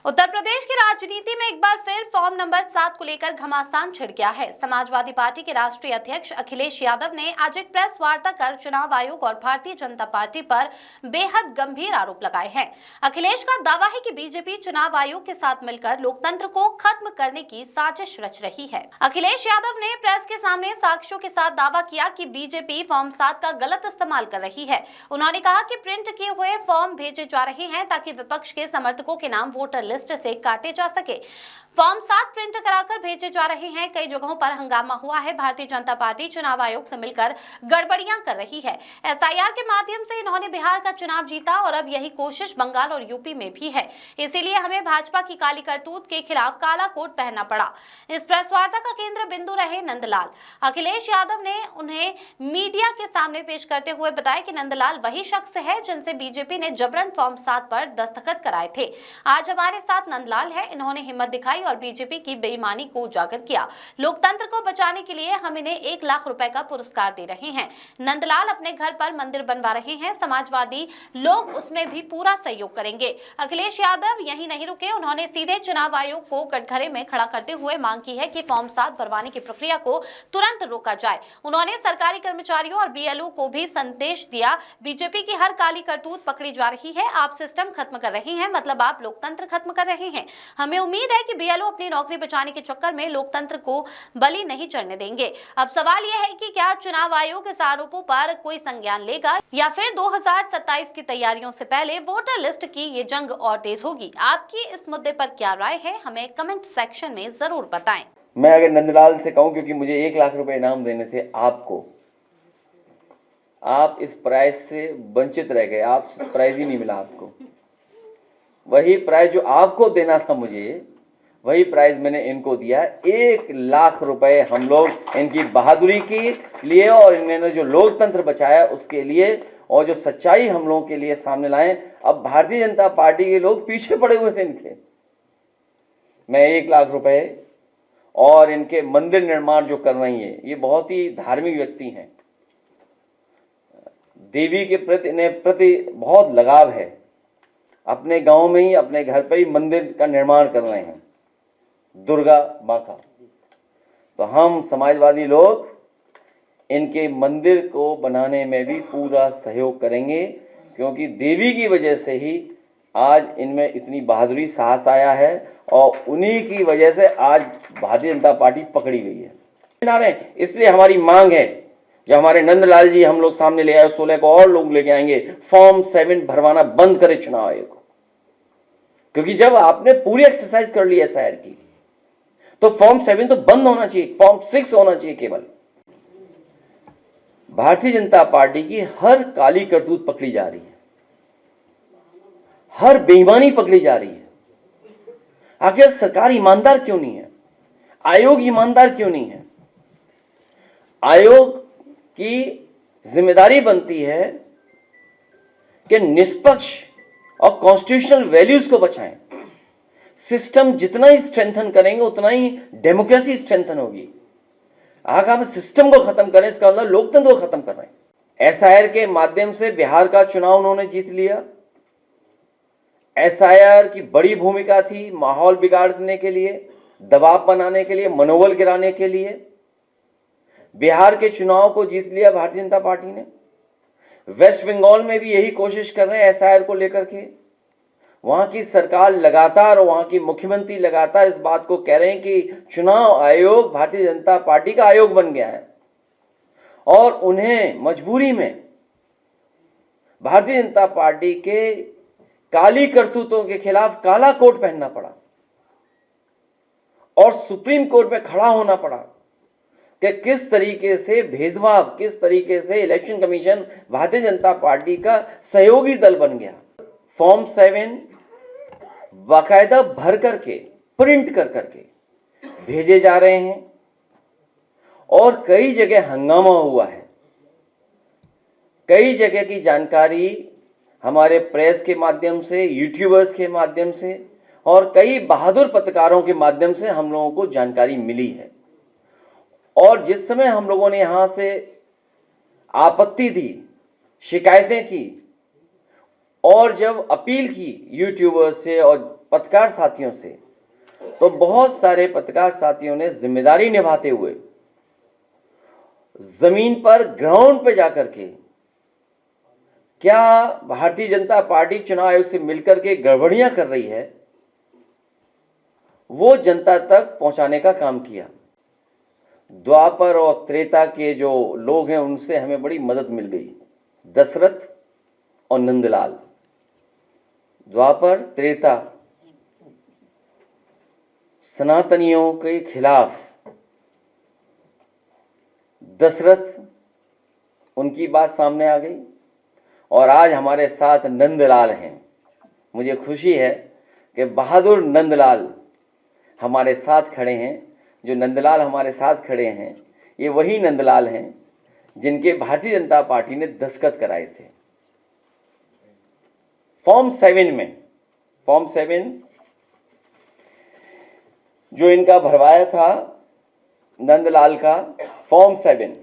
उत्तर प्रदेश की राजनीति में एक बार फिर फॉर्म नंबर 7 को लेकर घमासान छिड़ गया है। समाजवादी पार्टी के राष्ट्रीय अध्यक्ष अखिलेश यादव ने आज एक प्रेस वार्ता कर चुनाव आयोग और भारतीय जनता पार्टी पर बेहद गंभीर आरोप लगाए हैं। अखिलेश का दावा है कि बीजेपी चुनाव आयोग के साथ मिलकर लोकतंत्र को खत्म करने की साजिश रच रही है। अखिलेश यादव ने प्रेस के सामने साक्ष्यों के साथ दावा किया कि बीजेपी फॉर्म 7 का गलत इस्तेमाल कर रही है। उन्होंने कहा कि प्रिंट किए हुए फॉर्म भेजे जा रहे हैं ताकि विपक्ष के समर्थकों के नाम वोटर लिस्ट से काटे जा सके। फॉर्म 7 प्रिंट कराकर भेजे जा रहे हैं। कई जगहों पर हंगामा हुआ है। भारतीय जनता पार्टी चुनाव आयोग से मिलकर गड़बड़ियां कर रही है। एसआईआर के माध्यम से इन्होंने बिहार का चुनाव जीता और अब यही कोशिश बंगाल और यूपी में भी है। इसीलिए हमें भाजपा की काली करतूत के खिलाफ काला कोट पहनना पड़ा। इस प्रेस वार्ता का केंद्र बिंदु रहे नंदलाल। अखिलेश यादव ने उन्हें मीडिया के सामने पेश करते हुए बताया कि नंदलाल वही शख्स है जिनसे बीजेपी ने जबरन फॉर्म 7 पर दस्तखत कराए थे। आज हमारे साथ नंदलाल है। इन्होंने हिम्मत दिखाई और बीजेपी की बेईमानी को उजागर किया। लोकतंत्र को बचाने के लिए हम इन्हें 1 लाख रुपए का पुरस्कार दे रहे हैं। नंदलाल अपने घर पर मंदिर बनवा रहे हैं। समाजवादी लोग उसमें भी पूरा सहयोग करेंगे। अखिलेश यादव यही नहीं रुके। उन्होंने सीधे चुनाव आयोग को कटघरे में खड़ा करते हुए मांग की है कि फॉर्म 7 भरवाने की प्रक्रिया को तुरंत रोका जाए। उन्होंने सरकारी कर्मचारियों और बीएलओ को भी संदेश दिया, बीजेपी की हर काली करतूत पकड़ी जा रही है। आप सिस्टम खत्म कर रहे हैं, मतलब आप लोकतंत्र खत्म कर रहे हैं। हमें उम्मीद है कि बीएलओ अपनी नौकरी बचाने के चक्कर में लोकतंत्र को बलि नहीं चढ़ने देंगे। अब सवाल यह है कि क्या चुनाव आयोग इस आरोपों पर कोई संज्ञान लेगा या फिर 2027 की तैयारियों से पहले वोटर लिस्ट की ये जंग और तेज होगी। आपकी इस मुद्दे पर क्या राय है, हमें कमेंट सेक्शन में जरूर बताएं। मैं अगर नंदलाल से कहूं, क्योंकि मुझे 1 लाख रुपए इनाम देने थे आपको, आप इस प्राइज से वंचित रह गए। आप प्राइज ही नहीं मिला आपको। वही प्राइज जो आपको देना था मुझे, वही प्राइज मैंने इनको दिया। 1 लाख रुपए हम लोग इनकी बहादुरी के लिए और इन्होंने जो लोकतंत्र बचाया उसके लिए और जो सच्चाई हम लोगों के लिए सामने लाए। अब भारतीय जनता पार्टी के लोग पीछे पड़े हुए थे इनके। मैं 1 लाख रुपए और इनके मंदिर निर्माण जो कर रही है, ये बहुत ही धार्मिक व्यक्ति हैं। देवी के प्रति इन्हें प्रति बहुत लगाव है। अपने गांव में ही, अपने घर पर ही मंदिर का निर्माण कर रहे हैं दुर्गा माँ का। तो हम समाजवादी लोग इनके मंदिर को बनाने में भी पूरा सहयोग करेंगे, क्योंकि देवी की वजह से ही आज इनमें इतनी बहादुरी, साहस आया है और उन्हीं की वजह से आज भारतीय जनता पार्टी पकड़ी गई है। इसलिए हमारी मांग है, जो हमारे नंदलाल जी हम लोग सामने ले आए, 16 को और लोग लेके आएंगे, फॉर्म 7 भरवाना बंद करे चुनाव आयोग को। क्योंकि जब आपने पूरी एक्सरसाइज कर ली एसआईआर की, तो फॉर्म 7 तो बंद होना चाहिए, फॉर्म 6 होना चाहिए केवल। भारतीय जनता पार्टी की हर काली करतूत पकड़ी जा रही है, हर बेईमानी पकड़ी जा रही है। आखिर सरकार ईमानदार क्यों नहीं है? आयोग ईमानदार क्यों नहीं है? आयोग की जिम्मेदारी बनती है कि निष्पक्ष और कॉन्स्टिट्यूशनल वैल्यूज को बचाएं। सिस्टम जितना ही स्ट्रेंथन करेंगे उतना ही डेमोक्रेसी स्ट्रेंथन होगी। अगर हम सिस्टम को खत्म करें, इसका मतलब लोकतंत्र को खत्म कर रहे हैं। एसआईआर के माध्यम से बिहार का चुनाव उन्होंने जीत लिया। एसआईआर की बड़ी भूमिका थी माहौल बिगाड़ने के लिए, दबाव बनाने के लिए, मनोबल गिराने के लिए। बिहार के चुनाव को जीत लिया भारतीय जनता पार्टी ने। वेस्ट बंगाल में भी यही कोशिश कर रहे हैं एसआईआर को लेकर के। वहां की सरकार लगातार और वहां की मुख्यमंत्री लगातार इस बात को कह रहे हैं कि चुनाव आयोग भारतीय जनता पार्टी का आयोग बन गया है और उन्हें मजबूरी में भारतीय जनता पार्टी के काली करतूतों के खिलाफ काला कोट पहनना पड़ा और सुप्रीम कोर्ट में खड़ा होना पड़ा कि किस तरीके से भेदभाव, किस तरीके से election commission Bharatiya Janata party का सहयोगी दल बन गया। फॉर्म 7 बाकायदा भर करके, प्रिंट कर करके भेजे जा रहे हैं और कई जगह हंगामा हुआ है। कई जगह की जानकारी हमारे प्रेस के माध्यम से, यूट्यूबर्स के माध्यम से और कई बहादुर पत्रकारों के माध्यम से हम लोगों को जानकारी मिली है। और जिस समय हम लोगों ने यहां से आपत्ति दी, शिकायतें की और जब अपील की यूट्यूबर्स से और पत्रकार साथियों से, तो बहुत सारे पत्रकार साथियों ने जिम्मेदारी निभाते हुए जमीन पर ग्राउंड पे जाकर के क्या भारतीय जनता पार्टी चुनाव आयोग से मिलकर के गड़बड़ियां कर रही है वो जनता तक पहुंचाने का काम किया। द्वापर और त्रेता के जो लोग हैं उनसे हमें बड़ी मदद मिल गई, दशरथ और नंदलाल। द्वापर त्रेता सनातनियों के खिलाफ दशरथ, उनकी बात सामने आ गई और आज हमारे साथ नंदलाल हैं। मुझे खुशी है कि बहादुर नंदलाल हमारे साथ खड़े हैं। जो नंदलाल हमारे साथ खड़े हैं ये वही नंदलाल हैं जिनके भारतीय जनता पार्टी ने दस्तखत कराए थे फॉर्म 7 में। फॉर्म 7 जो इनका भरवाया था नंदलाल का, फॉर्म 7